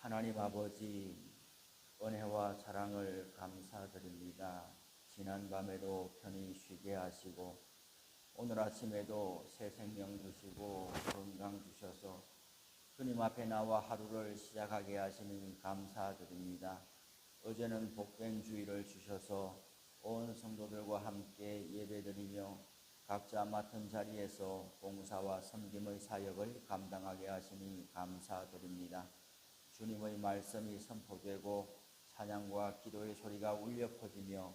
하나님 아버지, 은혜와 사랑을 감사드립니다. 지난 밤에도 편히 쉬게 하시고 오늘 아침에도 새 생명 주시고 건강 주셔서 주님 앞에 나와 하루를 시작하게 하시니 감사드립니다. 어제는 복된 주일을 주셔서 온 성도들과 함께 예배드리며 각자 맡은 자리에서 봉사와 섬김의 사역을 감당하게 하시니 감사드립니다. 주님의 말씀이 선포되고 찬양과 기도의 소리가 울려 퍼지며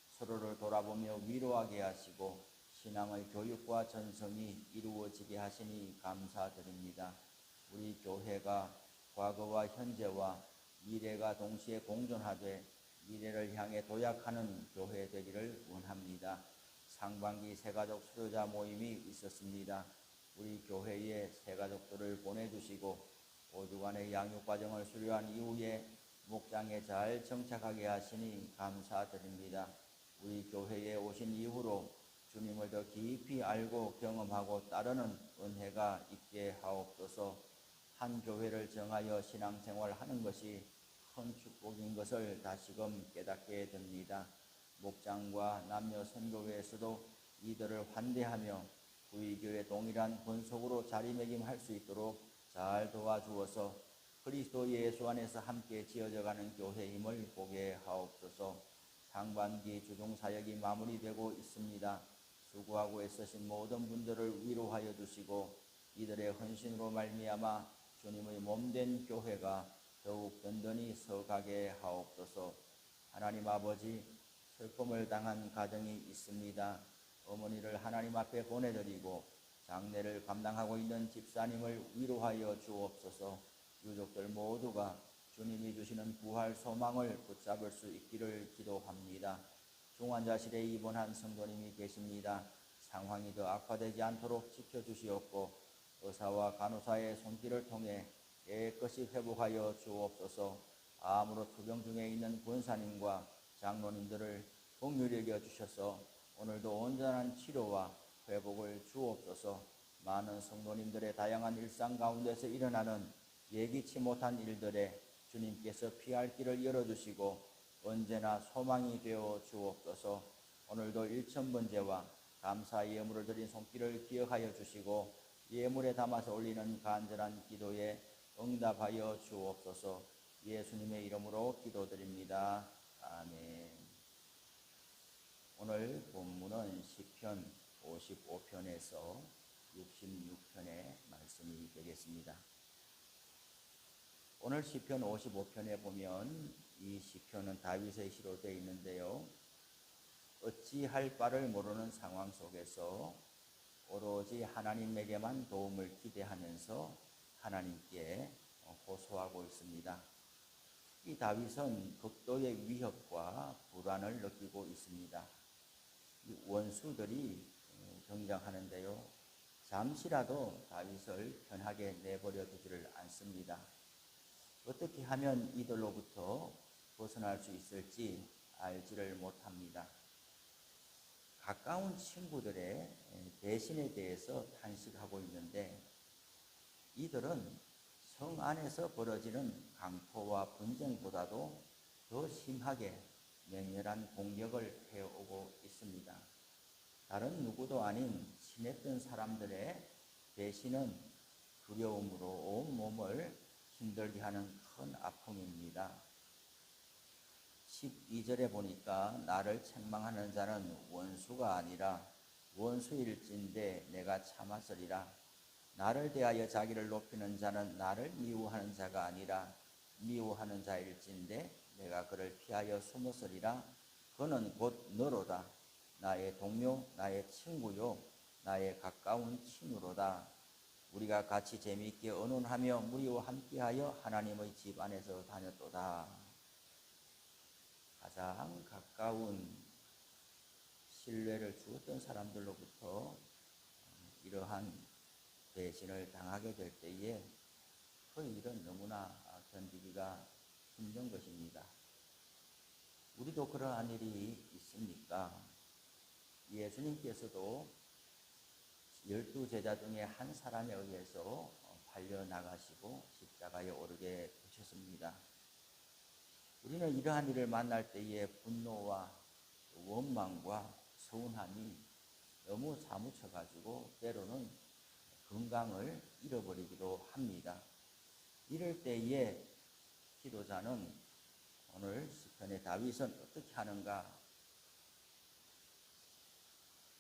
서로를 돌아보며 위로하게 하시고 신앙의 교육과 전성이 이루어지게 하시니 감사드립니다. 우리 교회가 과거와 현재와 미래가 동시에 공존하되 미래를 향해 도약하는 교회 되기를 원합니다. 상반기 새가족 수료자 모임이 있었습니다. 우리 교회에 새가족들을 보내주시고 5주간의 양육과정을 수료한 이후에 목장에 잘 정착하게 하시니 감사드립니다. 우리 교회에 오신 이후로 주님을 더 깊이 알고 경험하고 따르는 은혜가 있게 하옵소서. 한 교회를 정하여 신앙생활하는 것이 큰 축복인 것을 다시금 깨닫게 됩니다. 목장과 남녀 선교회에서도 이들을 환대하며 우리 교회 동일한 권속으로 자리매김할 수 있도록 잘 도와주어서 그리스도 예수 안에서 함께 지어져가는 교회임을 보게 하옵소서. 상반기 주중사역이 마무리되고 있습니다. 수고하고 애쓰신 모든 분들을 위로하여 주시고 이들의 헌신으로 말미암아 주님의 몸된 교회가 더욱 든든히 서가게 하옵소서. 하나님 아버지, 슬픔을 당한 가정이 있습니다. 어머니를 하나님 앞에 보내드리고 장례를 감당하고 있는 집사님을 위로하여 주옵소서. 유족들 모두가 주님이 주시는 부활 소망을 붙잡을 수 있기를 기도합니다. 중환자실에 입원한 성도님이 계십니다. 상황이 더 악화되지 않도록 지켜주시옵고 의사와 간호사의 손길을 통해 깨끗이 회복하여 주옵소서. 암으로 투병 중에 있는 권사님과 장로님들을 긍휼히 여겨 주셔서 오늘도 온전한 치료와 회복을 주옵소서. 많은 성도님들의 다양한 일상 가운데서 일어나는 예기치 못한 일들에 주님께서 피할 길을 열어주시고 언제나 소망이 되어 주옵소서. 오늘도 일천번제와 감사 예물을 드린 손길을 기억하여 주시고 예물에 담아서 올리는 간절한 기도에 응답하여 주옵소서. 예수님의 이름으로 기도드립니다. 아멘. 오늘 본문은 시편 55편에서 66편의 말씀이 되겠습니다. 오늘 시편 55편에 보면 이 시편은 다윗의 시로 되어 있는데요. 어찌할 바를 모르는 상황 속에서 오로지 하나님에게만 도움을 기대하면서 하나님께 호소하고 있습니다. 이 다윗은 극도의 위협과 불안을 느끼고 있습니다. 이 원수들이 등장하는데요. 잠시라도 다윗을 편하게 내버려 두지를 않습니다. 어떻게 하면 이들로부터 벗어날 수 있을지 알지를 못합니다. 가까운 친구들의 배신에 대해서 탄식하고 있는데 이들은 성 안에서 벌어지는 강포와 분쟁보다도 더 심하게 맹렬한 공격을 해오고 있습니다. 다른 누구도 아닌 친했던 사람들의 배신은 두려움으로 온 몸을 힘들게 하는 큰 아픔입니다. 12절에 보니까 나를 책망하는 자는 원수가 아니라 원수일진데 내가 참았으리라. 나를 대하여 자기를 높이는 자는 나를 미워하는 자가 아니라 미워하는 자일진데 내가 그를 피하여 숨었으리라. 그는 곧 너로다. 나의 동료, 나의 친구요, 나의 가까운 친구로다. 우리가 같이 재미있게 언론하며 무리와 함께하여 하나님의 집 안에서 다녔도다. 가장 가까운 신뢰를 주었던 사람들로부터 이러한 배신을 당하게 될 때에 그 일은 너무나 견디기가 힘든 것입니다. 우리도 그러한 일이 있습니까? 예수님께서도 12제자 중에 한 사람에 의해서 팔려나가시고 십자가에 오르게 주셨습니다. 우리는 이러한 일을 만날 때에 분노와 원망과 서운함이 너무 사무쳐가지고 때로는 건강을 잃어버리기도 합니다. 이럴 때에 기도자는 오늘 시편의 다윗은 어떻게 하는가?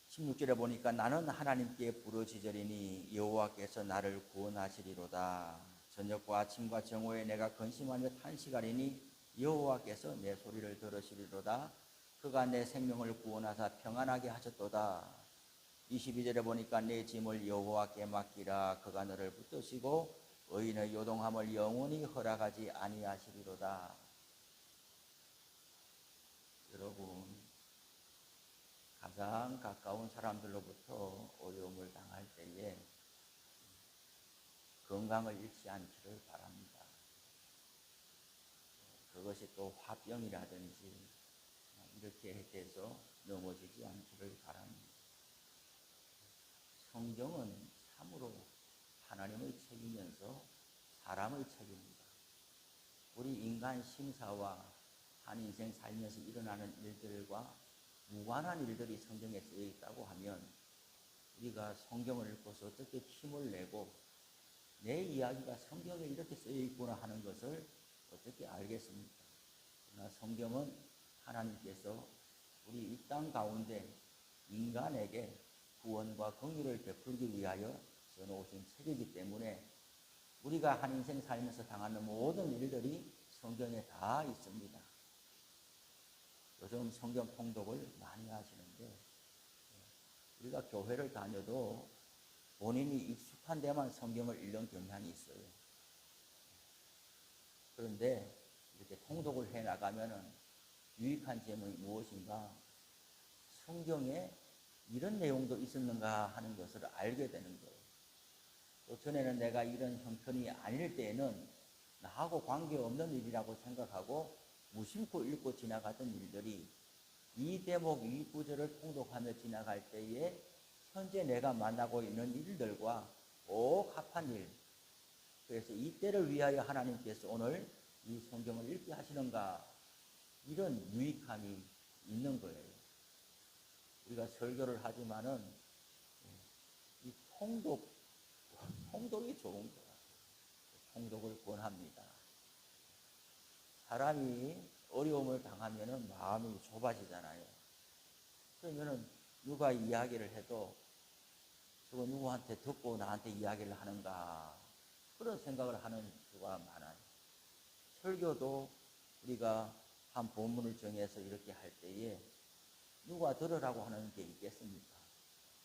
16절에 보니까 나는 하나님께 부르짖으리니 여호와께서 나를 구원하시리로다. 저녁과 아침과 정오에 내가 근심하며 탄식하리니 여호와께서 내 소리를 들으시리로다. 그가 내 생명을 구원하사 평안하게 하셨도다. 22절에 보니까 내 짐을 여호와께 맡기라. 그가 너를 붙드시고 의인의 요동함을 영원히 허락하지 아니하시리로다. 여러분, 가장 가까운 사람들로부터 어려움을 당할 때에 건강을 잃지 않기를 바랍니다. 그것이 또 화병이라든지 이렇게 돼서 넘어지지 않기를 바랍니다. 성경은 참으로 하나님의 책이면서 사람의 책입니다. 우리 인간 심사와 한 인생 살면서 일어나는 일들과 무관한 일들이 성경에 쓰여 있다고 하면 우리가 성경을 읽고서 어떻게 힘을 내고 내 이야기가 성경에 이렇게 쓰여 있구나 하는 것을 어떻게 알겠습니까? 그러나 성경은 하나님께서 우리 이 땅 가운데 인간에게 구원과 긍휼을 베풀기 위하여 써놓으신 책이기 때문에 우리가 한 인생 살면서 당하는 모든 일들이 성경에 다 있습니다. 요즘 성경 통독을 많이 하시는데 우리가 교회를 다녀도 본인이 익숙한 데만 성경을 읽는 경향이 있어요. 그런데 이렇게 통독을 해 나가면은 유익한 점이 무엇인가? 성경에 이런 내용도 있었는가 하는 것을 알게 되는 거예요. 또 전에는 내가 이런 형편이 아닐 때에는 나하고 관계없는 일이라고 생각하고 무심코 읽고 지나갔던 일들이 이 대목, 이 구절을 통독하며 지나갈 때에 현재 내가 만나고 있는 일들과 꼭 합한 일. 그래서 이때를 위하여 하나님께서 오늘 이 성경을 읽게 하시는가? 이런 유익함이 있는 거예요. 우리가 설교를 하지만은 이 통독이 좋은 거야. 통독을 권합니다. 사람이 어려움을 당하면은 마음이 좁아지잖아요. 그러면은 누가 이야기를 해도 저거 누구한테 듣고 나한테 이야기를 하는가 그런 생각을 하는 수가 많아요. 설교도 우리가 한 본문을 정해서 이렇게 할 때에 누가 들으라고 하는 게 있겠습니까?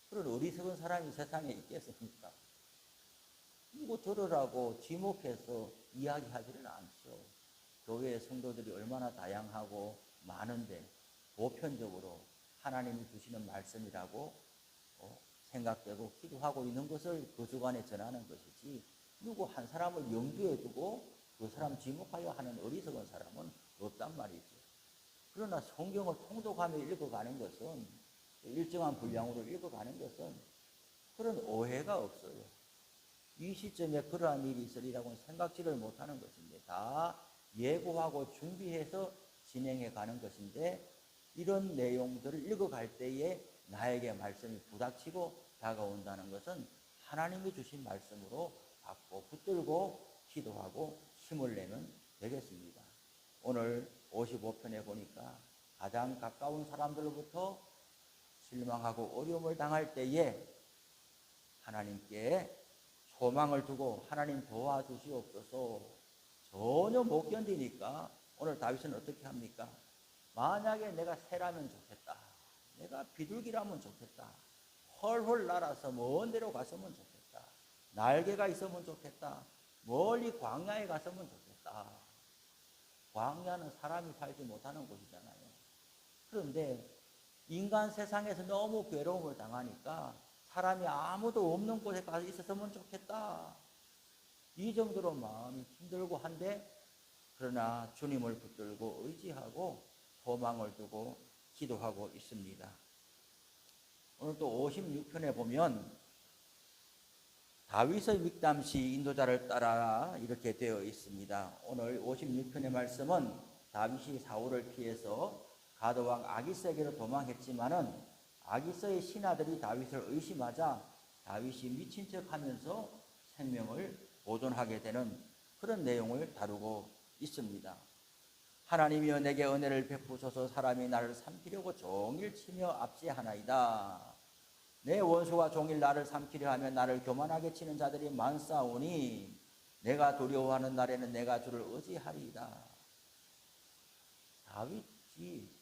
그런 어리석은 사람이 세상에 있겠습니까? 누구 들으라고 지목해서 이야기하지는 않죠. 교회의 성도들이 얼마나 다양하고 많은데 보편적으로 하나님이 주시는 말씀이라고 생각되고 기도하고 있는 것을 그 주간에 전하는 것이지 누구 한 사람을 염두에 두고 그 사람 지목하여 하는 어리석은 사람은 없단 말이죠. 그러나 성경을 통독하며 읽어가는 것은 일정한 분량으로 읽어가는 것은 그런 오해가 없어요. 이 시점에 그러한 일이 있으리라고는 생각지를 못하는 것인데 다 예고하고 준비해서 진행해 가는 것인데 이런 내용들을 읽어갈 때에 나에게 말씀이 부닥치고 다가온다는 것은 하나님이 주신 말씀으로 받고 붙들고 기도하고 힘을 내면 되겠습니다. 오늘 55편에 보니까 가장 가까운 사람들로부터 실망하고 어려움을 당할 때에 하나님께 소망을 두고 하나님 도와주시옵소서. 전혀 못 견디니까 오늘 다윗은 어떻게 합니까? 만약에 내가 새라면 좋겠다. 내가 비둘기라면 좋겠다. 헐헐 날아서 먼 데로 갔으면 좋겠다. 날개가 있으면 좋겠다. 멀리 광야에 갔으면 좋겠다. 광야는 사람이 살지 못하는 곳이잖아요. 그런데 인간 세상에서 너무 괴로움을 당하니까 사람이 아무도 없는 곳에 가서 있었으면 좋겠다. 이 정도로 마음이 힘들고 한데 그러나 주님을 붙들고 의지하고 소망을 두고 기도하고 있습니다. 오늘 또 56편에 보면 다윗의 믹담시 인도자를 따라 이렇게 되어 있습니다. 오늘 56편의 말씀은 다윗이 사울을 피해서 가드왕 아기스에게로 도망했지만은 아기스의 신하들이 다윗을 의심하자 다윗이 미친 척하면서 생명을 보존하게 되는 그런 내용을 다루고 있습니다. 하나님이여 내게 은혜를 베푸소서. 사람이 나를 삼키려고 종일 치며 압제하나이다. 내 원수가 종일 나를 삼키려 하면 나를 교만하게 치는 자들이 많사오니 내가 두려워하는 날에는 내가 주를 의지하리이다. 다윗이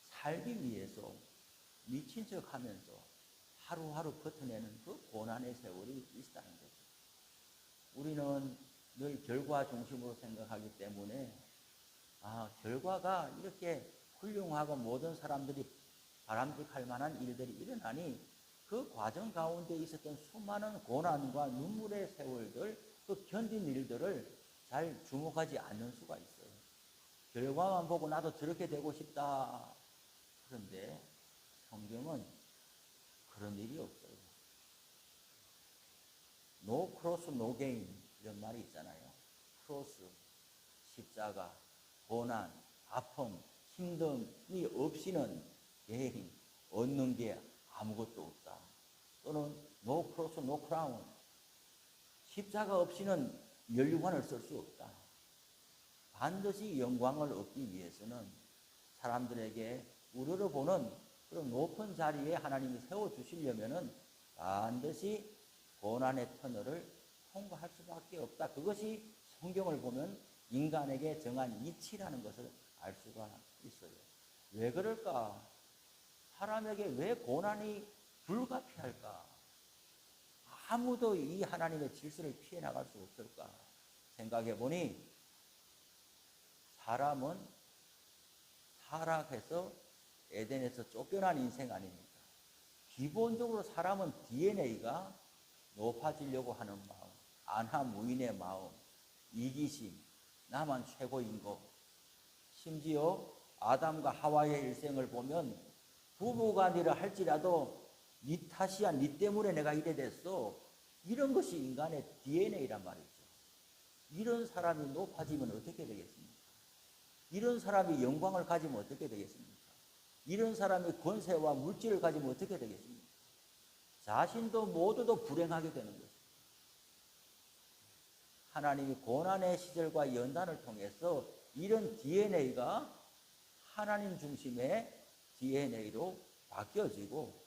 살기 위해서 미친 척하면서 하루하루 버텨내는 그 고난의 세월이 있다는 거죠. 우리는 늘 결과 중심으로 생각하기 때문에 결과가 이렇게 훌륭하고 모든 사람들이 바람직할 만한 일들이 일어나니 그 과정 가운데 있었던 수많은 고난과 눈물의 세월들, 그 견딘 일들을 잘 주목하지 않는 수가 있어요. 결과만 보고 나도 저렇게 되고 싶다. 그런데 성경은 그런 일이 없어요. No cross, no gain 이런 말이 있잖아요. 크로스, 십자가, 고난, 아픔, 힘듦이 없이는 개인 얻는 게 아무것도 없다. 또는 no cross, no crown. 십자가 없이는 면류관을 쓸 수 없다. 반드시 영광을 얻기 위해서는 사람들에게 우러러보는 그런 높은 자리에 하나님이 세워주시려면은 반드시 고난의 터널을 통과할 수밖에 없다. 그것이 성경을 보면 인간에게 정한 이치라는 것을 알 수가 있어요. 왜 그럴까? 사람에게 왜 고난이 불가피할까? 아무도 이 하나님의 질서를 피해 나갈 수 없을까? 생각해 보니 사람은 타락해서 에덴에서 쫓겨난 인생 아닙니까? 기본적으로 사람은 DNA가 높아지려고 하는 마음, 안하무인의 마음, 이기심, 나만 최고인 거. 심지어 아담과 하와의 일생을 보면 부부간이라 할지라도 네 탓이야, 네 때문에 내가 이래 됐어. 이런 것이 인간의 DNA란 말이죠. 이런 사람이 높아지면 어떻게 되겠습니까? 이런 사람이 영광을 가지면 어떻게 되겠습니까? 이런 사람이 권세와 물질을 가지면 어떻게 되겠습니까? 자신도 모두도 불행하게 되는 것입니다. 하나님이 고난의 시절과 연단을 통해서 이런 DNA가 하나님 중심의 DNA로 바뀌어지고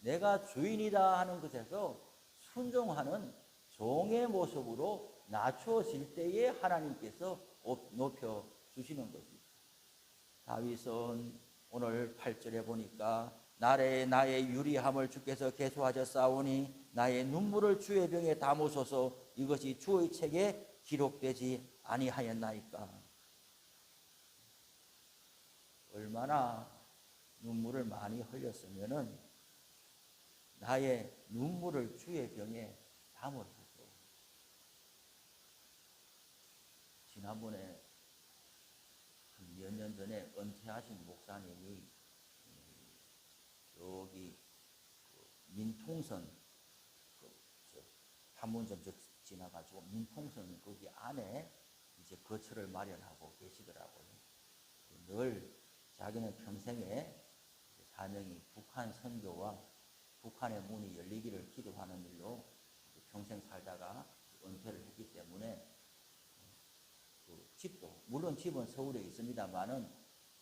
내가 주인이다 하는 것에서 순종하는 종의 모습으로 낮추어질 때에 하나님께서 높여주시는 것입니다. 다윗은 오늘 8절에 보니까 나의 유리함을 주께서 계수하셨사오니 나의 눈물을 주의 병에 담으소서. 이것이 주의 책에 기록되지 아니하였나이까. 얼마나 눈물을 많이 흘렸으면은 나의 눈물을 주의 병에 담으소서. 지난번에 몇 년 전에 은퇴하신 목사님이 여기 민통선 판문점 지나가지고 민통선 거기 안에 이제 거처를 마련하고 계시더라고요. 늘 자기는 평생에 사명이 북한 선교와 북한의 문이 열리기를 기도하는 일로 평생 살다가 은퇴를 했기 때문에 그 집도 물론 집은 서울에 있습니다만은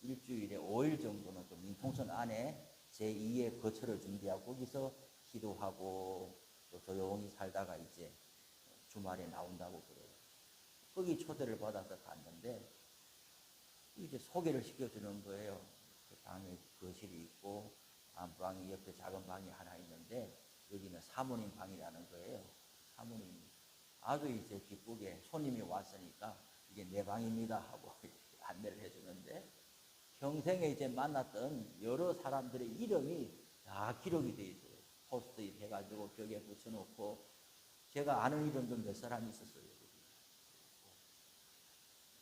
일주일에 5일 정도는 또 민통선 안에 제2의 거처를 준비하고 거기서 기도하고 또 조용히 살다가 이제 주말에 나온다고 그래요. 거기 초대를 받아서 갔는데 이제 소개를 시켜주는 거예요. 그 방에 거실이 있고 안방이 옆에 작은 방이 하나 있는데 여기는 사모님 방이라는 거예요. 사모님이 아주 이제 기쁘게 손님이 왔으니까 이게 내 방입니다 하고 안내를 해주는데 평생에 이제 만났던 여러 사람들의 이름이 다 기록이 되어 있어요. 포스트잇 해가지고 벽에 붙여놓고 제가 아는 이름도 몇 사람이 있었어요.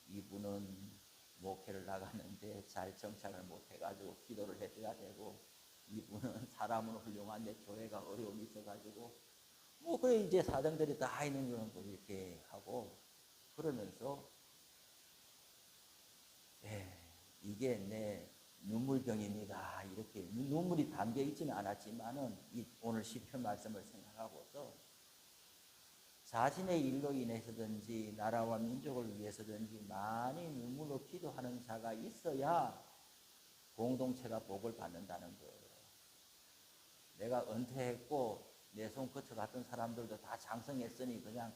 이분은 목회를 나갔는데 잘 정착을 못해가지고 기도를 해줘야 되고 이분은 사람은 훌륭한데 교회가 어려움이 있어가지고 뭐 그래 이제 사정들이 다 있는 거는 뭐 이렇게 하고 그러면서 이게 내 눈물병입니다. 이렇게 눈물이 담겨 있지는 않았지만은 오늘 시편 말씀을 생각하고서 자신의 일로 인해서든지 나라와 민족을 위해서든지 많이 눈물로 기도하는 자가 있어야 공동체가 복을 받는다는 거예요. 내가 은퇴했고 내 손 거쳐갔던 사람들도 다 장성했으니 그냥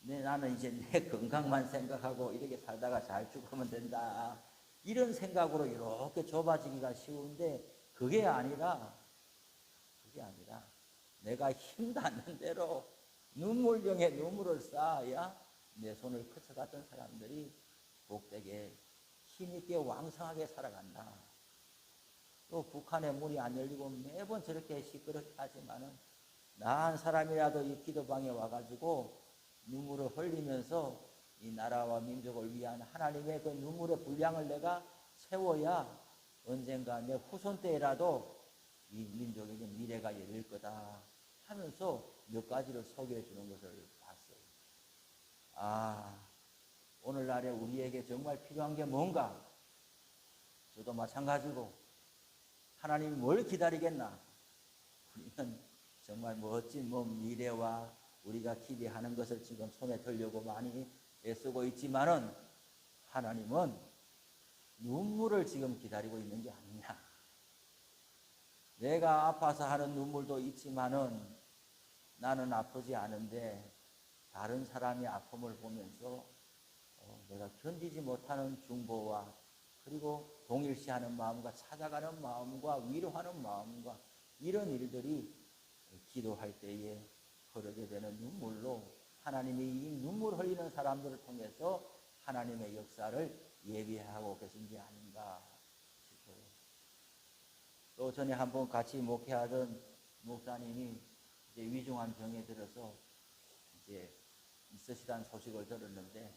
나는 이제 내 건강만 생각하고 이렇게 살다가 잘 죽으면 된다. 이런 생각으로 이렇게 좁아지기가 쉬운데 그게 아니라 내가 힘 닿는 대로 눈물병에 눈물을 쌓아야 내 손을 거쳐갔던 사람들이 복되게 힘있게 왕성하게 살아간다. 또 북한의 문이 안 열리고 매번 저렇게 시끄럽게 하지만은 나 한 사람이라도 이 기도방에 와가지고 눈물을 흘리면서 이 나라와 민족을 위한 하나님의 그 눈물의 분량을 내가 세워야 언젠가 내 후손 때라도 이 민족에게 미래가 열릴 거다 하면서 몇 가지를 소개해 주는 것을 봤어요. 아, 오늘날에 우리에게 정말 필요한 게 뭔가? 저도 마찬가지고 하나님이 뭘 기다리겠나? 우리는 정말 멋진 미래와 우리가 기대하는 것을 지금 손에 들려고 많이 애쓰고 있지만은 하나님은 눈물을 지금 기다리고 있는 게 아니냐. 내가 아파서 하는 눈물도 있지만은 나는 아프지 않은데 다른 사람의 아픔을 보면서 내가 견디지 못하는 중보와 그리고 동일시하는 마음과 찾아가는 마음과 위로하는 마음과 이런 일들이 기도할 때에 흐르게 되는 눈물로 하나님이 이 눈물 흘리는 사람들을 통해서 하나님의 역사를 예비하고 계신 게 아닌가 싶어요. 또 전에 한번 같이 목회하던 목사님이 이제 위중한 병에 들어서 이제 있으시다는 소식을 들었는데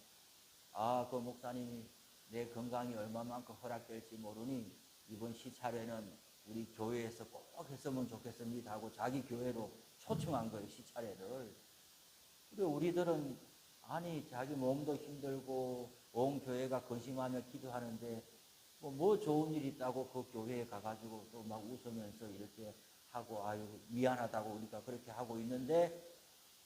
그 목사님이 내 건강이 얼마만큼 허락될지 모르니 이번 시차례는 우리 교회에서 꼭 했으면 좋겠습니다 하고 자기 교회로 초청한 거예요, 시차례를. 그리고 우리들은 아니 자기 몸도 힘들고 온 교회가 근심하며 기도하는데 뭐 좋은 일 있다고 그 교회에 가가지고 또 막 웃으면서 이렇게 하고 아유 미안하다고 우리가 그렇게 하고 있는데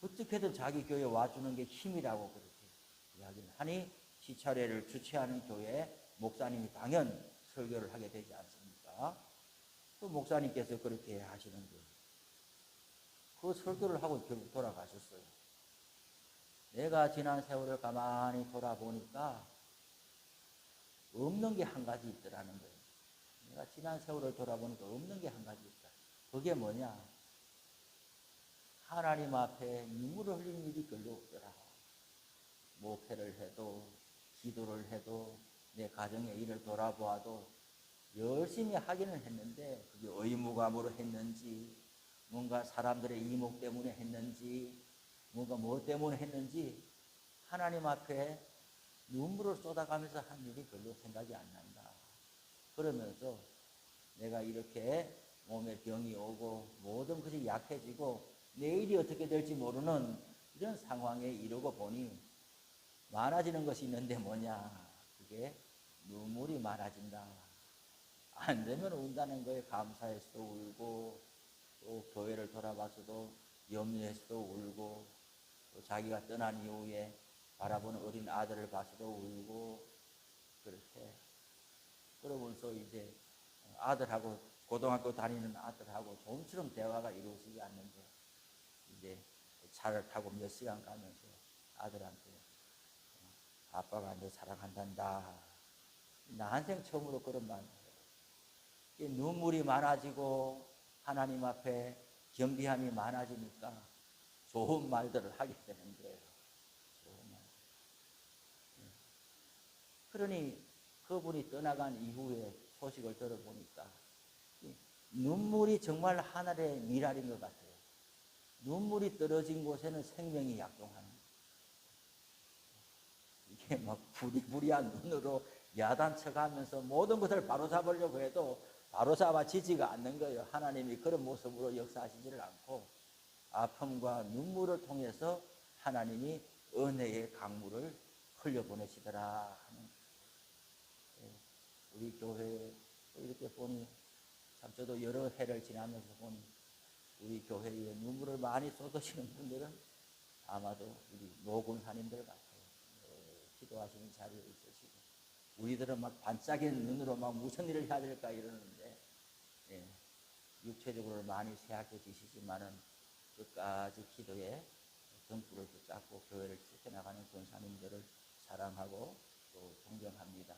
어떻게든 자기 교회에 와주는 게 힘이라고 그렇게 이야기를 하니 시차례를 주최하는 교회 목사님이 당연 설교를 하게 되지 않습니까? 그 목사님께서 그렇게 하시는 거예요. 그 설교를 하고 결국 돌아가셨어요. 내가 지난 세월을 가만히 돌아보니까 없는 게 한 가지 있더라는 거예요. 내가 지난 세월을 돌아보니까 없는 게 한 가지 있다. 그게 뭐냐? 하나님 앞에 눈물을 흘린 일이 별로 없더라. 목회를 해도 기도를 해도 내 가정의 일을 돌아보아도 열심히 하기는 했는데 그게 의무감으로 했는지 뭔가 사람들의 이목 때문에 했는지 뭔가 뭐 때문에 했는지 하나님 앞에 눈물을 쏟아가면서 한 일이 별로 생각이 안 난다. 그러면서 내가 이렇게 몸에 병이 오고 모든 것이 약해지고 내일이 어떻게 될지 모르는 이런 상황에 이르고 보니 많아지는 것이 있는데 뭐냐? 그게 눈물이 많아진다. 안 되면 운다는 거에 감사해서도 울고 또 교회를 돌아봐서도 염려해서도 울고 또 자기가 떠난 이후에 바라보는 어린 아들을 봐서도 울고 그렇게 그러면서 이제 아들하고 고등학교 다니는 아들하고 좀처럼 대화가 이루어지지 않는데 이제 차를 타고 몇 시간 가면서 아들한테 아빠가 너 사랑한단다. 난생 처음으로 그런 말. 눈물이 많아지고 하나님 앞에 겸비함이 많아지니까 좋은 말들을 하게 되는 거예요. 좋은 말. 그러니 그분이 떠나간 이후에 소식을 들어보니까 눈물이 정말 하늘의 미랄인 것 같아요. 눈물이 떨어진 곳에는 생명이 약동하는 이게 막 부리부리한 눈으로 야단쳐가면서 모든 것을 바로잡으려고 해도 바로잡아지지가 않는 거예요. 하나님이 그런 모습으로 역사하시지를 않고 아픔과 눈물을 통해서 하나님이 은혜의 강물을 흘려보내시더라 하는. 우리 교회에 이렇게 보니 참 저도 여러 해를 지나면서 보니 우리 교회에 눈물을 많이 쏟으시는 분들은 아마도 우리 노군사님들 같아요. 기도하시는 자리에 있으시고 우리들은 막 반짝이는 눈으로 막 무슨 일을 해야 될까 이러는데 육체적으로 많이 쇠약해지시지만은 끝까지 기도에 등불을 붙잡고 교회를 지켜나가는 권사님들을 사랑하고 또 존경합니다.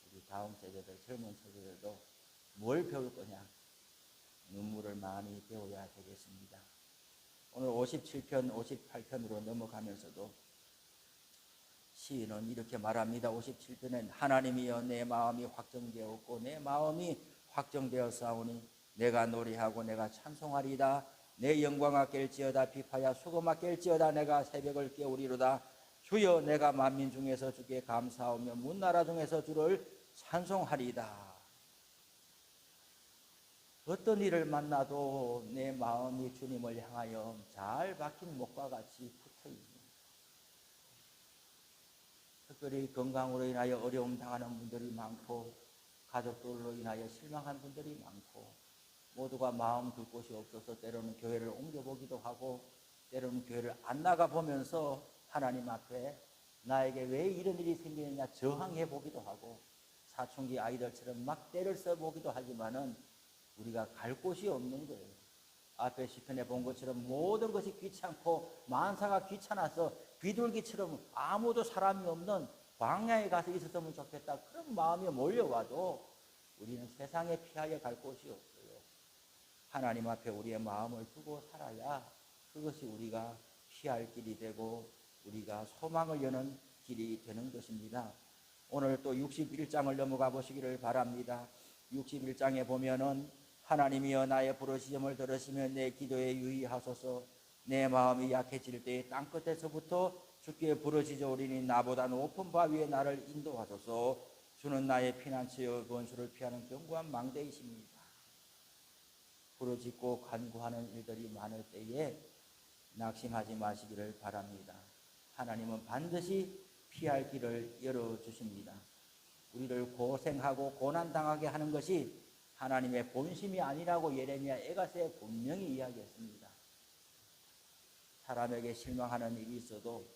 우리 다음 세대들, 젊은 세대들도 뭘 배울 거냐? 눈물을 많이 배워야 되겠습니다. 오늘 57편, 58편으로 넘어가면서도 시인은 이렇게 말합니다. 57편엔 하나님이여 내 마음이 확정되었고 내 마음이 확정되었사오니 내가 노래하고 내가 찬송하리이다. 내 영광아 깰지어다. 비파야 수금아 깰지어다. 내가 새벽을 깨우리로다. 주여 내가 만민 중에서 주께 감사하며 문나라 중에서 주를 찬송하리이다. 어떤 일을 만나도 내 마음이 주님을 향하여 잘 박힌 목과 같이 붙어 있습니다. 특별히 건강으로 인하여 어려움 당하는 분들이 많고 가족들로 인하여 실망한 분들이 많고 모두가 마음 둘 곳이 없어서 때로는 교회를 옮겨보기도 하고 때로는 교회를 안 나가보면서 하나님 앞에 나에게 왜 이런 일이 생기느냐 저항해 보기도 하고 사춘기 아이들처럼 막 때를 써보기도 하지만은 우리가 갈 곳이 없는 거예요. 앞에 시편에 본 것처럼 모든 것이 귀찮고 만사가 귀찮아서 비둘기처럼 아무도 사람이 없는 광야에 가서 있었으면 좋겠다. 그런 마음이 몰려와도 우리는 세상에 피하여 갈 곳이 없어요. 하나님 앞에 우리의 마음을 두고 살아야 그것이 우리가 피할 길이 되고 우리가 소망을 여는 길이 되는 것입니다. 오늘 또 61장을 넘어가 보시기를 바랍니다. 61장에 보면은 하나님이여 나의 부르짖음을 들으시며 내 기도에 유의하소서. 내 마음이 약해질 때에 땅끝에서부터 주께 부르짖어오리니 나보다 높은 바 위에 나를 인도하소서. 주는 나의 피난처여 원수를 피하는 견고한 망대이십니다. 부르짖고 간구하는 일들이 많을 때에 낙심하지 마시기를 바랍니다. 하나님은 반드시 피할 길을 열어주십니다. 우리를 고생하고 고난당하게 하는 것이 하나님의 본심이 아니라고 예레미야 에가서에 분명히 이야기했습니다. 사람에게 실망하는 일이 있어도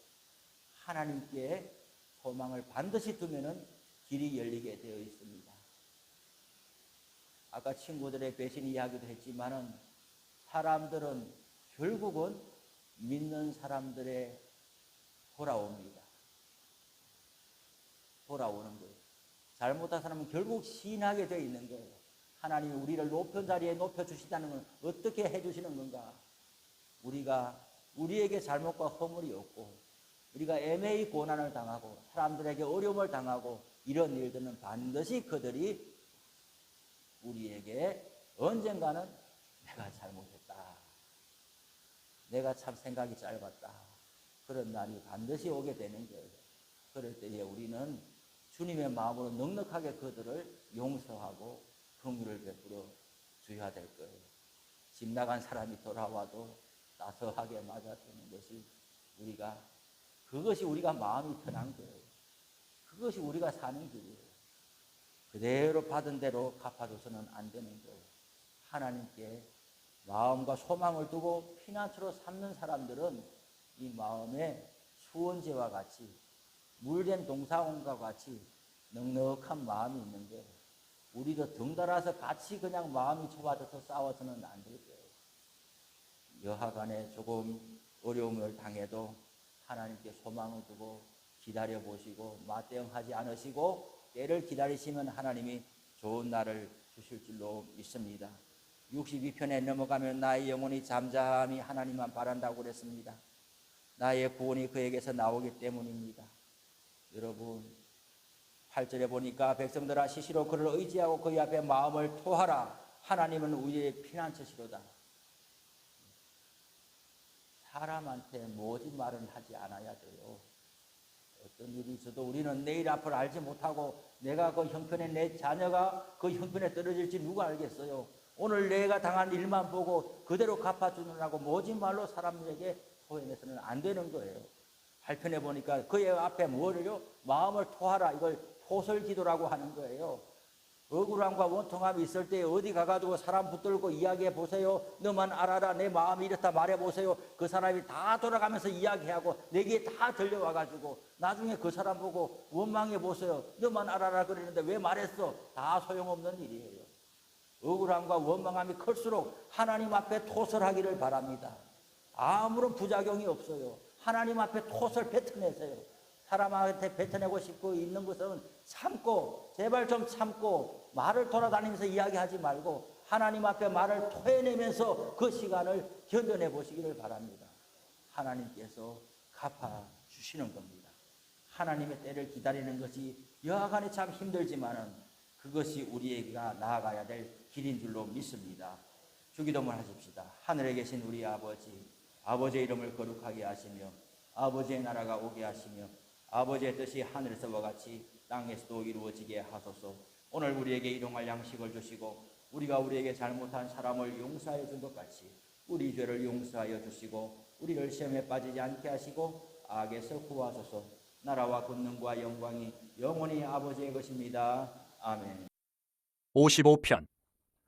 하나님께 소망을 반드시 두면은 길이 열리게 되어 있습니다. 아까 친구들의 배신 이야기도 했지만은 사람들은 결국은 믿는 사람들의 돌아옵니다. 돌아오는 거예요. 잘못한 사람은 결국 신하게 되어 있는 거예요. 하나님이 우리를 높은 자리에 높여주시다는 건 어떻게 해주시는 건가? 우리에게 잘못과 허물이 없고 우리가 애매히 고난을 당하고 사람들에게 어려움을 당하고 이런 일들은 반드시 그들이 우리에게 언젠가는 내가 잘못했다. 내가 참 생각이 짧았다. 그런 날이 반드시 오게 되는 거예요. 그럴 때에 우리는 주님의 마음으로 넉넉하게 그들을 용서하고 긍휼을 베풀어 줘야 될 거예요. 집 나간 사람이 돌아와도 따스하게 맞아주는 것이 그것이 우리가 마음이 편한 거예요. 그것이 우리가 사는 길이에요. 그대로 받은 대로 갚아줘서는 안 되는 거예요. 하나님께 마음과 소망을 두고 피난처로 삼는 사람들은 이 마음에 수원재와 같이 물된 동사원과 같이 넉넉한 마음이 있는 거예요. 우리도 덩달아서 같이 그냥 마음이 좁아져서 싸워서는 안 될 거예요. 여하간에 조금 어려움을 당해도 하나님께 소망을 두고 기다려보시고 맞대응하지 않으시고 때를 기다리시면 하나님이 좋은 날을 주실 줄로 믿습니다. 62편에 넘어가면 나의 영혼이 잠잠히 하나님만 바란다고 그랬습니다. 나의 구원이 그에게서 나오기 때문입니다. 여러분 8절에 보니까 백성들아 시시로 그를 의지하고 그의 앞에 마음을 토하라. 하나님은 우리의 피난처시로다. 사람한테 모진 말은 하지 않아야 돼요. 어떤 일이 있어도 우리는 내일 앞을 알지 못하고 내가 그 형편에 내 자녀가 그 형편에 떨어질지 누가 알겠어요. 오늘 내가 당한 일만 보고 그대로 갚아주느라고 모진 말로 사람들에게 토해내서는 안 되는 거예요. 8편에 보니까 그의 앞에 뭐를요? 마음을 토하라. 이걸 토설기도라고 하는 거예요. 억울함과 원통함이 있을 때 어디 가가지고 사람 붙들고 이야기해 보세요. 너만 알아라. 내 마음이 이렇다 말해 보세요. 그 사람이 다 돌아가면서 이야기하고 내게 다 들려와가지고 나중에 그 사람 보고 원망해 보세요. 너만 알아라 그러는데 왜 말했어? 다 소용없는 일이에요. 억울함과 원망함이 클수록 하나님 앞에 토설하기를 바랍니다. 아무런 부작용이 없어요. 하나님 앞에 토설 뱉어내세요. 사람한테 뱉어내고 싶고 있는 것은 참고, 제발 좀 참고 말을 돌아다니면서 이야기하지 말고 하나님 앞에 말을 토해내면서 그 시간을 견뎌내 보시기를 바랍니다. 하나님께서 갚아주시는 겁니다. 하나님의 때를 기다리는 것이 여하간에 참 힘들지만은 그것이 우리가 나아가야 될 길인 줄로 믿습니다. 주기도문 하십시다. 하늘에 계신 우리 아버지, 아버지의 이름을 거룩하게 하시며 아버지의 나라가 오게 하시며 아버지의 뜻이 하늘에서와 같이 땅에서도 이루어지게 하소서. 오늘 우리에게 일용할 양식을 주시고 우리가 우리에게 잘못한 사람을 용서하여 준 것 같이 우리 죄를 용서하여 주시고 우리를 시험에 빠지지 않게 하시고 악에서 구하소서. 나라와 권능과 영광이 영원히 아버지의 것입니다. 아멘. 55편.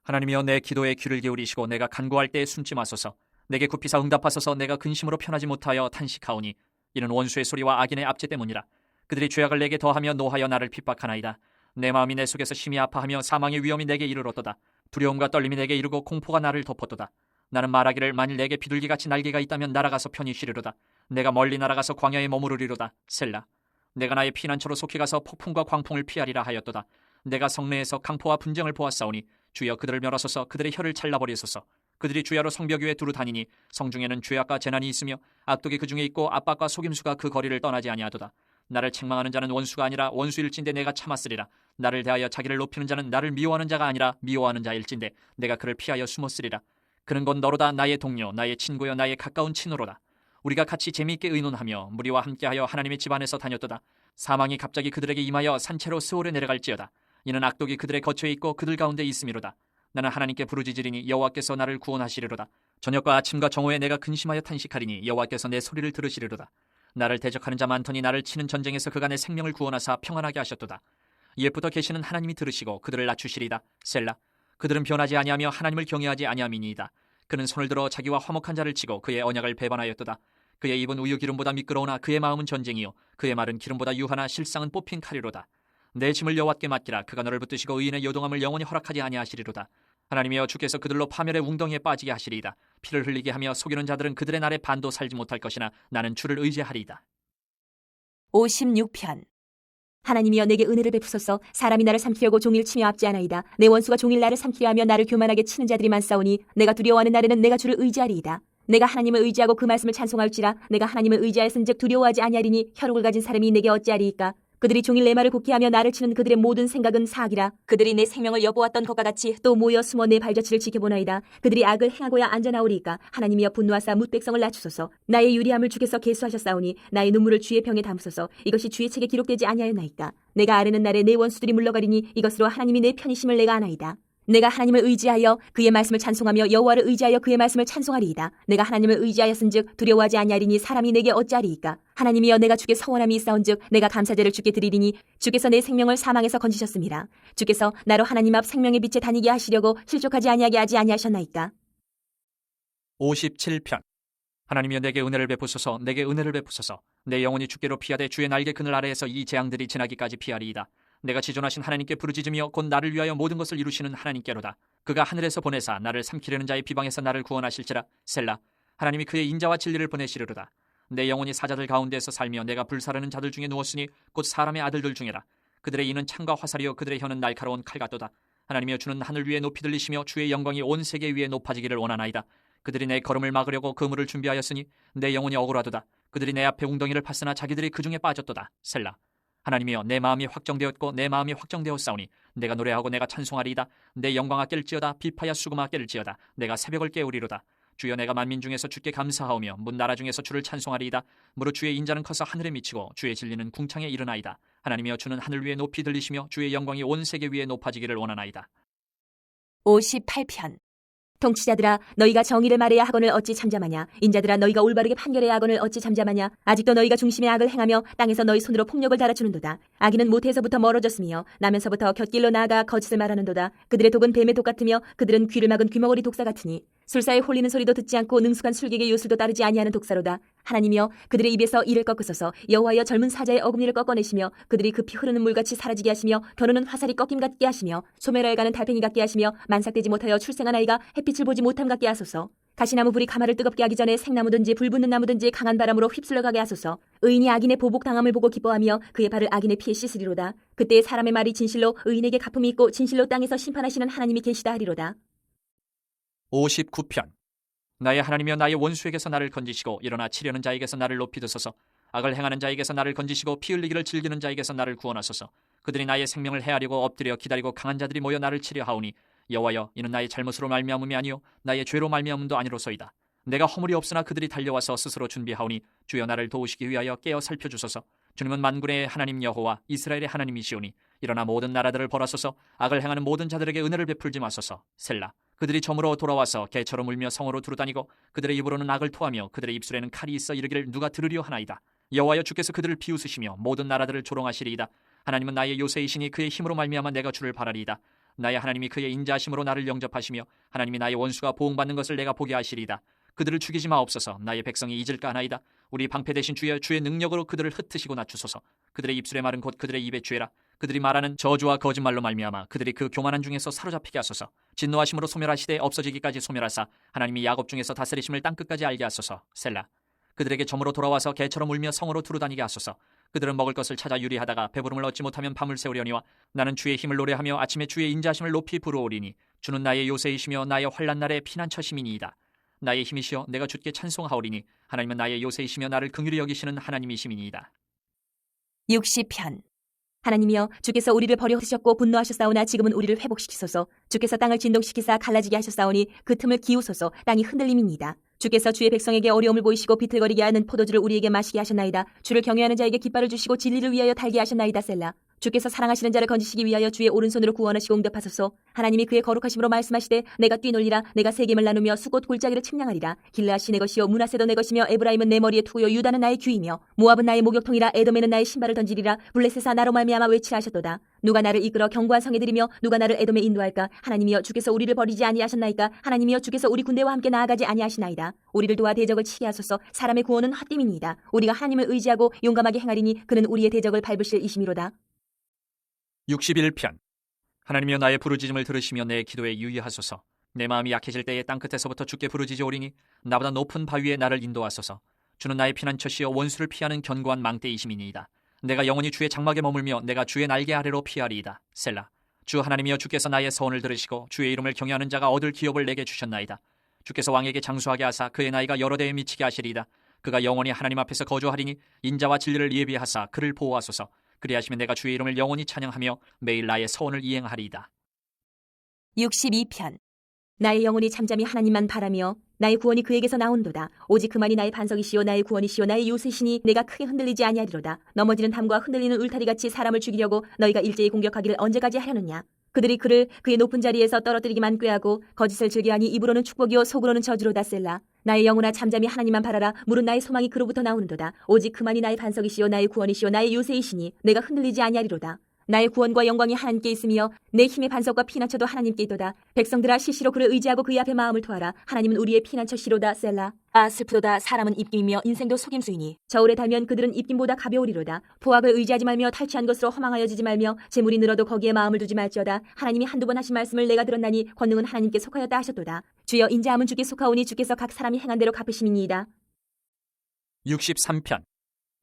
하나님이여 내 기도에 귀를 기울이시고 내가 간구할 때에 숨지 마소서. 내게 굽히사 응답하소서. 내가 근심으로 편하지 못하여 탄식하오니 이는 원수의 소리와 악인의 압제 때문이라. 그들이 죄악을 내게 더하며 노하여 나를 핍박하나이다. 내 마음이 내 속에서 심히 아파하며 사망의 위험이 내게 이르렀도다. 두려움과 떨림이 내게 이르고 공포가 나를 덮었도다. 나는 말하기를 만일 내게 비둘기같이 날개가 있다면 날아가서 편히 쉬리로다. 내가 멀리 날아가서 광야에 머무르리로다. 셀라. 내가 나의 피난처로 속히 가서 폭풍과 광풍을 피하리라 하였도다. 내가 성내에서 강포와 분쟁을 보았사오니 주여 그들을 멸하소서. 그들의 혀를 잘라버리소서. 그들이 주야로 성벽 위에 두루 다니니 성중에는 죄악과 재난이 있으며 악독이 그 중에 있고 압박과 속임수가 그 거리를 떠나지 아니하도다. 나를 책망하는 자는 원수가 아니라 원수일진데 내가 참았으리라. 나를 대하여 자기를 높이는 자는 나를 미워하는 자가 아니라 미워하는 자일진데 내가 그를 피하여 숨었으리라. 그는 곧 너로다. 나의 동료, 나의 친구여, 나의 가까운 친구로다. 우리가 같이 재미있게 의논하며 무리와 함께하여 하나님의 집 안에서 다녔도다. 사망이 갑자기 그들에게 임하여 산채로 스올에 내려갈지어다. 이는 악독이 그들의 거처에 있고 그들 가운데 있음이로다. 나는 하나님께 부르짖으리니 여호와께서 나를 구원하시리로다. 저녁과 아침과 정오에 내가 근심하여 탄식하리니 여호와께서 내 소리를 들으시리로다. 나를 대적하는 자 많더니 나를 치는 전쟁에서 그가 내 생명을 구원하사 평안하게 하셨도다. 옛부터 계시는 하나님이 들으시고 그들을 낮추시리다. 셀라. 그들은 변하지 아니하며 하나님을 경외하지 아니함이니이다. 그는 손을 들어 자기와 화목한 자를 치고 그의 언약을 배반하였도다. 그의 입은 우유 기름보다 미끄러우나 그의 마음은 전쟁이요 그의 말은 기름보다 유하나 실상은 뽑힌 칼이로다. 내 짐을 여호와께 맡기라. 그가 너를 붙드시고 의인의 요동함을 영원히 허락하지 아니하시리로다. 하나님이여 주께서 그들로 파멸의 웅덩이에 빠지게 하시리이다. 피를 흘리게 하며 속이는 자들은 그들의 날에 반도 살지 못할 것이나 나는 주를 의지하리이다. 56편. 하나님이여 내게 은혜를 베푸소서. 사람이 나를 삼키려고 종일 치며 앞지 않아이다. 내 원수가 종일 나를 삼키려 하며 나를 교만하게 치는 자들이 많사오니 내가 두려워하는 날에는 내가 주를 의지하리이다. 내가 하나님을 의지하고 그 말씀을 찬송할지라. 내가 하나님을 의지하였은즉 두려워하지 아니하리니 혈육을 가진 사람이 내게 어찌하리이까. 그들이 종일 내 말을 곡게 하며 나를 치는 그들의 모든 생각은 사악이라. 그들이 내 생명을 엿보았던 것과 같이 또 모여 숨어 내 발자취를 지켜보나이다. 그들이 악을 행하고야 앉아나오리이까. 하나님이여 분노하사 뭇백성을 낮추소서. 나의 유리함을 주께서 계수하셨사오니 나의 눈물을 주의 병에 담으소서. 이것이 주의 책에 기록되지 아니하였나이까. 내가 아뢰는 날에 내 원수들이 물러가리니 이것으로 하나님이 내 편이심을 내가 아나이다. 내가 하나님을 의지하여 그의 말씀을 찬송하며 여호와를 의지하여 그의 말씀을 찬송하리이다. 내가 하나님을 의지하였은즉 두려워하지 아니하리니 사람이 내게 어찌하리이까. 하나님이여 내가 주께 서원함이 있사온즉 내가 감사제를 주께 드리리니 주께서 내 생명을 사망에서 건지셨습니다. 주께서 나로 하나님 앞 생명의 빛에 다니게 하시려고 실족하지 아니하게 하지 아니하셨나이까. 57편. 하나님이여 내게 은혜를 베푸소서. 내게 은혜를 베푸소서. 내 영혼이 주께로 피하되 주의 날개 그늘 아래에서 이 재앙들이 지나기까지 피하리이다. 내가 지존하신 하나님께 부르짖으며 곧 나를 위하여 모든 것을 이루시는 하나님께로다. 그가 하늘에서 보내사 나를 삼키려는 자의 비방에서 나를 구원하실지라. 셀라. 하나님이 그의 인자와 진리를 보내시리로다. 내 영혼이 사자들 가운데서 살며 내가 불사르는 자들 중에 누웠으니 곧 사람의 아들들 중에라. 그들의 이는 창과 화살이요 그들의 혀는 날카로운 칼 같도다. 하나님이여 주는 하늘 위에 높이 들리시며 주의 영광이 온 세계 위에 높아지기를 원하나이다. 그들이 내 걸음을 막으려고 그물을 준비하였으니 내 영혼이 억울하도다. 그들이 내 앞에 웅덩이를 팠으나 자기들이 그 중에 빠졌도다. 셀라. 하나님이여 내 마음이 확정되었고 내 마음이 확정되었사오니 내가 노래하고 내가 찬송하리이다. 내 영광아 깰지어다. 비파야 수금아 깰지어다. 내가 새벽을 깨우리로다. 주여 내가 만민 중에서 주께 감사하오며 문 나라 중에서 주를 찬송하리이다. 무릇 주의 인자는 커서 하늘에 미치고 주의 진리는 궁창에 이르나이다. 하나님이여 주는 하늘 위에 높이 들리시며 주의 영광이 온 세계 위에 높아지기를 원하나이다. 58편. 통치자들아 너희가 정의를 말해야 학원을 어찌 잠잠하냐. 인자들아 너희가 올바르게 판결해야 학원을 어찌 잠잠하냐. 아직도 너희가 중심의 악을 행하며 땅에서 너희 손으로 폭력을 달아주는도다. 악인은 모태에서부터 멀어졌으며 나면서부터 곁길로 나아가 거짓을 말하는도다. 그들의 독은 뱀의 독 같으며 그들은 귀를 막은 귀머거리 독사 같으니 술사의 홀리는 소리도 듣지 않고 능숙한 술객의 요술도 따르지 아니하는 독사로다. 하나님이여 그들의 입에서 이를 꺾으소서. 여호와여 젊은 사자의 어금니를 꺾어내시며 그들이 급히 흐르는 물같이 사라지게 하시며 겨누는 화살이 꺾임 같게 하시며 소멸하여 가는 달팽이 같게 하시며 만삭되지 못하여 출생한 아이가 햇빛을 보지 못함 같게 하소서. 가시나무 불이 가마를 뜨겁게 하기 전에 생나무든지 불 붙는 나무든지 강한 바람으로 휩쓸려 가게 하소서. 의인이 악인의 보복 당함을 보고 기뻐하며 그의 발을 악인의 피에 씻으리로다. 그때의 사람의 말이 진실로 의인에게 갚음이 있고 진실로 땅에서 심판하시는 하나님이 계시다 하리로다. 59편. 나의 하나님이여 나의 원수에게서 나를 건지시고 일어나 치려는 자에게서 나를 높이 드소서. 악을 행하는 자에게서 나를 건지시고 피 흘리기를 즐기는 자에게서 나를 구원하소서. 그들이 나의 생명을 해하려고 엎드려 기다리고 강한 자들이 모여 나를 치려 하오니 여호와여 이는 나의 잘못으로 말미암음이 아니요 나의 죄로 말미암음도 아니로소이다. 내가 허물이 없으나 그들이 달려와서 스스로 준비하오니 주여 나를 도우시기 위하여 깨어 살펴주소서. 주님은 만군의 하나님 여호와 이스라엘의 하나님이시오니 일어나 모든 나라들을 벌하소서. 악을 행하는 모든 자들에게 은혜를 베풀지 마소서. 셀라. 그들이 점으로 돌아와서 개처럼 울며 성으로 두루다니고 그들의 입으로는 악을 토하며 그들의 입술에는 칼이 있어 이르기를 누가 들으려 하나이다. 여호와여 주께서 그들을 비웃으시며 모든 나라들을 조롱하시리이다. 하나님은 나의 요새이시니 그의 힘으로 말미암아 내가 주를 바라리이다. 나의 하나님이 그의 인자하심으로 나를 영접하시며 하나님이 나의 원수가 보응받는 것을 내가 보게 하시리이다. 그들을 죽이지 마옵소서. 나의 백성이 잊을까 하나이다. 우리 방패 대신 주여 주의 능력으로 그들을 흩으시고 낮추소서. 그들의 입술의 말은 곧 그들의 입의 죄라. 그들이 말하는 저주와 거짓말로 말미암아 그들이 그 교만한 중에서 사로잡히게 하소서. 진노하심으로 소멸하시되 없어지기까지 소멸하사 하나님이 야곱 중에서 다스리심을 땅끝까지 알게 하소서. 셀라. 그들에게 점으로 돌아와서 개처럼 울며 성으로 두루다니게 하소서. 그들은 먹을 것을 찾아 유리하다가 배부름을 얻지 못하면 밤을 새우려니와 나는 주의 힘을 노래하며 아침에 주의 인자심을 높이 부르오리니 주는 나의 요새이시며 나의 환난 날의 피난처심이니이다. 나의 힘이시여 내가 주께 찬송하오리니 하나님은 나의 요새이시며 나를 긍휼히 여기시는 하나님이심이니이다. 60편. 하나님이여 주께서 우리를 버려두셨고 분노하셨사오나 지금은 우리를 회복시키소서. 주께서 땅을 진동시키사 갈라지게 하셨사오니 그 틈을 기우소서. 땅이 흔들림이니이다. 주께서 주의 백성에게 어려움을 보이시고 비틀거리게 하는 포도주를 우리에게 마시게 하셨나이다. 주를 경외하는 자에게 깃발을 주시고 진리를 위하여 달게 하셨나이다. 셀라. 주께서 사랑하시는 자를 건지시기 위하여 주의 오른손으로 구원하시고 응답하소서. 하나님이 그의 거룩하심으로 말씀하시되 내가 뛰놀리라. 내가 세겜을 나누며 수곳 골짜기를 측량하리라. 길르앗이 내 것이요 므낫세도 내 것이며 에브라임은 내 머리의 투요 유다는 나의 귀이며 모압은 나의 목욕통이라. 에돔에는 나의 신발을 던지리라. 블레셋아 나로 말미암아 외치라 하셨도다. 누가 나를 이끌어 경고한 성에 들이며 누가 나를 에돔에 인도할까. 하나님이여 주께서 우리를 버리지 아니하셨나이까. 하나님이여 주께서 우리 군대와 함께 나아가지 아니하시나이다. 우리를 도와 대적을 치게 하소서. 사람의 구원은 헛됨이니이다. 우리가 하나님을 의지하고 용감하게 행하리니 그는 우리의 대적을 밟으실 이심이로다. 61편. 하나님이여 나의 부르짖음을 들으시며 내 기도에 유의하소서. 내 마음이 약해질 때에 땅끝에서부터 주께 부르짖어오리니 나보다 높은 바위에 나를 인도하소서. 주는 나의 피난처시여 원수를 피하는 견고한 망대이심이니이다. 내가 영원히 주의 장막에 머물며 내가 주의 날개 아래로 피하리이다. 셀라. 주 하나님이여 주께서 나의 서원을 들으시고 주의 이름을 경외하는 자가 얻을 기업을 내게 주셨나이다. 주께서 왕에게 장수하게 하사 그의 나이가 여러 대에 미치게 하시리이다. 그가 영원히 하나님 앞에서 거주하리니 인자와 진리를 예비하사 그를 보호하소서. 그리하시면 내가 주의 이름을 영원히 찬양하며 매일 나의 서원을 이행하리이다. 62편. 나의 영혼이 잠잠히 하나님만 바라며 나의 구원이 그에게서 나온도다. 오직 그만이 나의 반석이시요 나의 구원이시요 나의 요새시니 내가 크게 흔들리지 아니하리로다. 넘어지는 담과 흔들리는 울타리같이 사람을 죽이려고 너희가 일제히 공격하기를 언제까지 하려느냐. 그들이 그를 그의 높은 자리에서 떨어뜨리기만 꾀하고 거짓을 즐겨하니 입으로는 축복이요 속으로는 저주로다. 셀라. 나의 영혼아 잠잠히 하나님만 바라라. 무릇 나의 소망이 그로부터 나오는도다. 오직 그만이 나의 반석이시요 나의 구원이시요 나의 요새이시니 내가 흔들리지 아니하리로다. 나의 구원과 영광이 하나님께 있으며 내 힘의 반석과 피난처도 하나님께 있도다. 백성들아 시시로 그를 의지하고 그의 앞에 마음을 토하라. 하나님은 우리의 피난처시로다. 셀라. 아 슬프도다. 사람은 입김이며 인생도 속임수이니 저울에 달면 그들은 입김보다 가벼우리로다. 포악을 의지하지 말며 탈취한 것으로 허망하여지지 말며 재물이 늘어도 거기에 마음을 두지 말지어다. 하나님이 한두 번 하신 말씀을 내가 들었나니 권능은 하나님께 속하였다 하셨도다. 주여 인자함은 주께 속하오니 주께서 각 사람이 행한 대로 갚으심이니이다. 63편.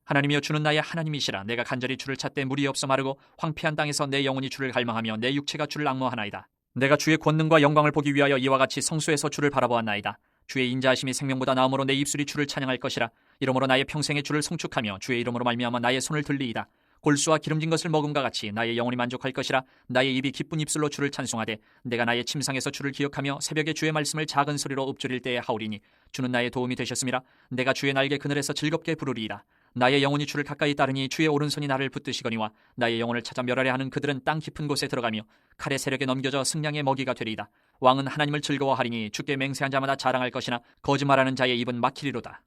하나님이여 주는 나의 하나님이시라. 내가 간절히 주를 찾되 물이 없어 마르고 황폐한 땅에서 내 영혼이 주를 갈망하며 내 육체가 주를 앙모하나이다. 내가 주의 권능과 영광을 보기 위하여 이와 같이 성소에서 주를 바라보았나이다. 주의 인자하심이 생명보다 나음으로 내 입술이 주를 찬양할 것이라. 이러므로 나의 평생에 주를 송축하며 주의 이름으로 말미암아 나의 손을 들리이다. 골수와 기름진 것을 먹음과 같이 나의 영혼이 만족할 것이라. 나의 입이 기쁜 입술로 주를 찬송하되 내가 나의 침상에서 주를 기억하며 새벽에 주의 말씀을 작은 소리로 읊조릴 때에 하오리니 주는 나의 도움이 되셨음이라. 내가 주의 날개 그늘에서 즐겁게 부르리이다. 나의 영혼이 주를 가까이 따르니 주의 오른손이 나를 붙드시거니와 나의 영혼을 찾아 멸하려 하는 그들은 땅 깊은 곳에 들어가며 칼의 세력에 넘겨져 승량의 먹이가 되리이다. 왕은 하나님을 즐거워하리니 주께 맹세한 자마다 자랑할 것이나 거짓말하는 자의 입은 막히리로다.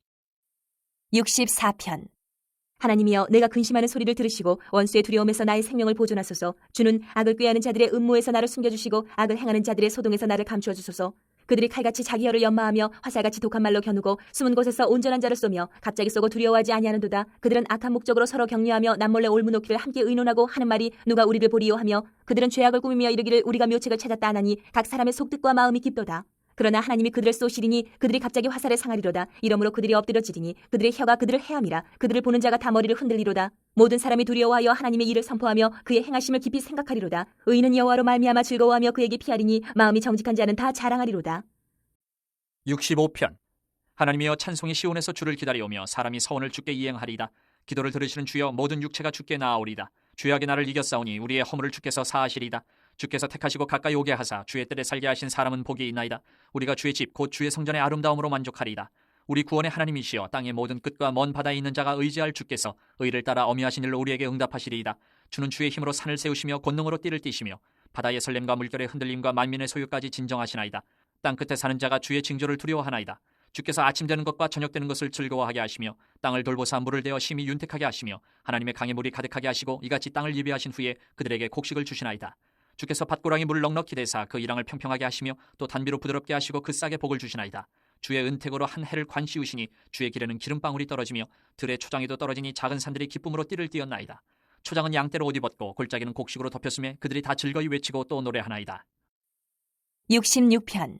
64편. 하나님이여 내가 근심하는 소리를 들으시고 원수의 두려움에서 나의 생명을 보존하소서. 주는 악을 꾀하는 자들의 음모에서 나를 숨겨주시고 악을 행하는 자들의 소동에서 나를 감추어 주소서. 그들이 칼같이 자기 혀를 연마하며 화살같이 독한 말로 겨누고 숨은 곳에서 온전한 자를 쏘며 갑자기 쏘고 두려워하지 아니하는도다. 그들은 악한 목적으로 서로 격려하며 남몰래 올무놓기를 함께 의논하고 하는 말이 누가 우리를 보리요 하며 그들은 죄악을 꾸미며 이르기를 우리가 묘책을 찾았다 하나니 각 사람의 속뜻과 마음이 깊도다. 그러나 하나님이 그들을 쏘시리니 그들이 갑자기 화살에 상하리로다. 이러므로 그들이 엎드려지리니 그들의 혀가 그들을 해함이라. 그들을 보는 자가 다 머리를 흔들리로다. 모든 사람이 두려워하여 하나님의 일을 선포하며 그의 행하심을 깊이 생각하리로다. 의인은 여호와로 말미암아 즐거워하며 그에게 피하리니 마음이 정직한 자는 다 자랑하리로다. 65편. 하나님이여 찬송이 시온에서 주를 기다려오며 사람이 서원을 주께 이행하리이다. 기도를 들으시는 주여 모든 육체가 주께 나아오리이다. 죄악이 나를 이겼사오니 우리의 허물을 주께서 사하시리이다. 주께서 택하시고 가까이 오게 하사 주의 뜰에 살게 하신 사람은 복이 있나이다. 우리가 주의 집 곧 주의 성전의 아름다움으로 만족하리이다. 우리 구원의 하나님이시여 땅의 모든 끝과 먼 바다에 있는 자가 의지할 주께서 의를 따라 어미하신 일로 우리에게 응답하시리이다. 주는 주의 힘으로 산을 세우시며 권능으로 띠를 띠시며 바다의 설렘과 물결의 흔들림과 만민의 소유까지 진정하시나이다. 땅 끝에 사는 자가 주의 징조를 두려워하나이다. 주께서 아침 되는 것과 저녁 되는 것을 즐거워하게 하시며 땅을 돌보사 물을 대어 심히 윤택하게 하시며 하나님의 강의 물이 가득하게 하시고 이같이 땅을 예비하신 후에 그들에게 곡식을 주시나이다. 주께서 밭고랑이 물을 넉넉히 대사 그 이랑을 평평하게 하시며 또 단비로 부드럽게 하시고 그 싹에 복을 주시나이다. 주의 은택으로 한 해를 관씌우시니 주의 길에는 기름방울이 떨어지며 들의 초장에도 떨어지니 작은 산들이 기쁨으로 띠를 띠었나이다. 초장은 양떼로 옷 입었고 골짜기는 곡식으로 덮였으며 그들이 다 즐거이 외치고 또 노래하나이다. 66편.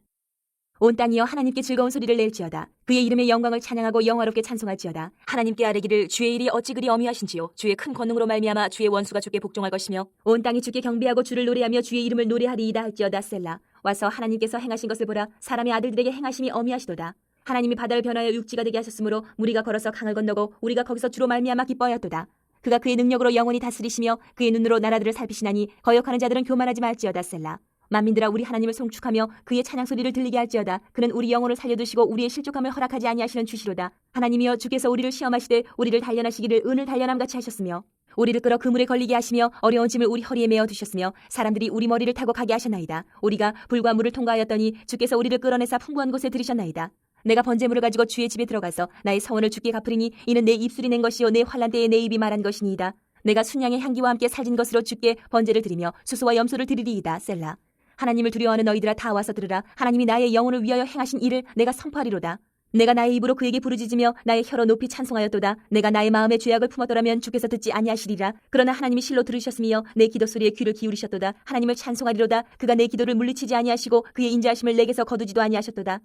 온 땅이여 하나님께 즐거운 소리를 낼지어다. 그의 이름의 영광을 찬양하고 영화롭게 찬송할지어다. 하나님께 아뢰기를 주의 일이 어찌 그리 어미하신지요. 주의 큰 권능으로 말미암아 주의 원수가 주께 복종할 것이며 온 땅이 주께 경배하고 주를 노래하며 주의 이름을 노래하리이다 할지어다. 셀라. 와서 하나님께서 행하신 것을 보라. 사람의 아들들에게 행하심이 어미하시도다. 하나님이 바다를 변하여 육지가 되게 하셨으므로 무리가 걸어서 강을 건너고 우리가 거기서 주로 말미암아 기뻐하였도다. 그가 그의 능력으로 영원히 다스리시며 그의 눈으로 나라들을 살피시나니 거역하는 자들은 교만하지 말지어다. 셀라. 만민들아 우리 하나님을 송축하며 그의 찬양 소리를 들리게 할지어다. 그는 우리 영혼을 살려두시고 우리의 실족함을 허락하지 아니하시는 주시로다. 하나님이여 주께서 우리를 시험하시되 우리를 단련하시기를 은을 단련함같이 하셨으며 우리를 끌어 그물에 걸리게 하시며 어려운 짐을 우리 허리에 메어 두셨으며 사람들이 우리 머리를 타고 가게 하셨나이다. 우리가 불과 물을 통과하였더니 주께서 우리를 끌어내사 풍부한 곳에 들이셨나이다. 내가 번제물을 가지고 주의 집에 들어가서 나의 서원을 주께 갚으리니 이는 내 입술이 낸 것이요 내 환난 때에 내 입이 말한 것이니이다. 내가 순양의 향기와 함께 살진 것으로 주께 번제를 드리며 수수와 염소를 드리리이다. 셀라. 하나님을 두려워하는 너희들아 다 와서 들으라. 하나님이 나의 영혼을 위하여 행하신 일을 내가 선포하리로다. 내가 나의 입으로 그에게 부르짖으며 나의 혀로 높이 찬송하였도다. 내가 나의 마음에 죄악을 품었더라면 주께서 듣지 아니하시리라. 그러나 하나님이 실로 들으셨으며 내 기도 소리에 귀를 기울이셨도다. 하나님을 찬송하리로다. 그가 내 기도를 물리치지 아니하시고 그의 인자하심을 내게서 거두지도 아니하셨도다.